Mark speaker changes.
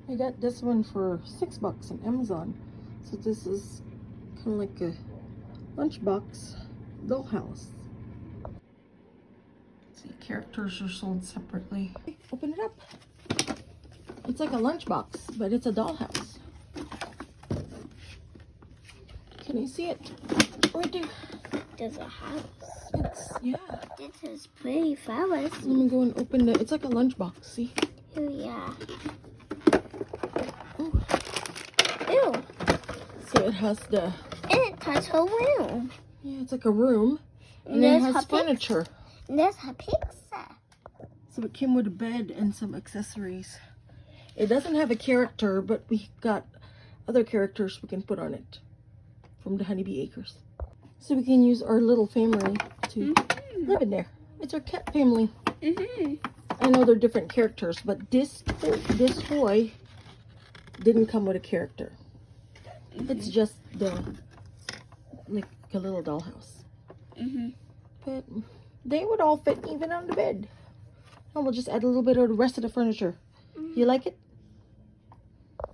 Speaker 1: I got this one for $6 on Amazon. So this is kind of like a lunchbox dollhouse. See, characters are sold separately. Open it up. It's like a lunchbox, but it's a dollhouse. Can you see it? Right there.
Speaker 2: There's a house.
Speaker 1: Yeah.
Speaker 2: This is pretty flowers.
Speaker 1: Let me go and open it. It's like a lunchbox. See?
Speaker 2: Oh yeah.
Speaker 1: Ooh.
Speaker 2: Ew.
Speaker 1: So it has the.
Speaker 2: And it has a room.
Speaker 1: Yeah, it's like a room, and
Speaker 2: There's
Speaker 1: it has
Speaker 2: her
Speaker 1: furniture.
Speaker 2: There's a pizza.
Speaker 1: So it came with a bed and some accessories. It doesn't have a character, but we got other characters we can put on it from the Honeybee Acres. So we can use our little family to live in there. It's our cat family. I know they're different characters, but this toy didn't come with a character. It's just like a little dollhouse. But they would all fit even on the bed. And we'll just add a little bit of the rest of the furniture. You like it?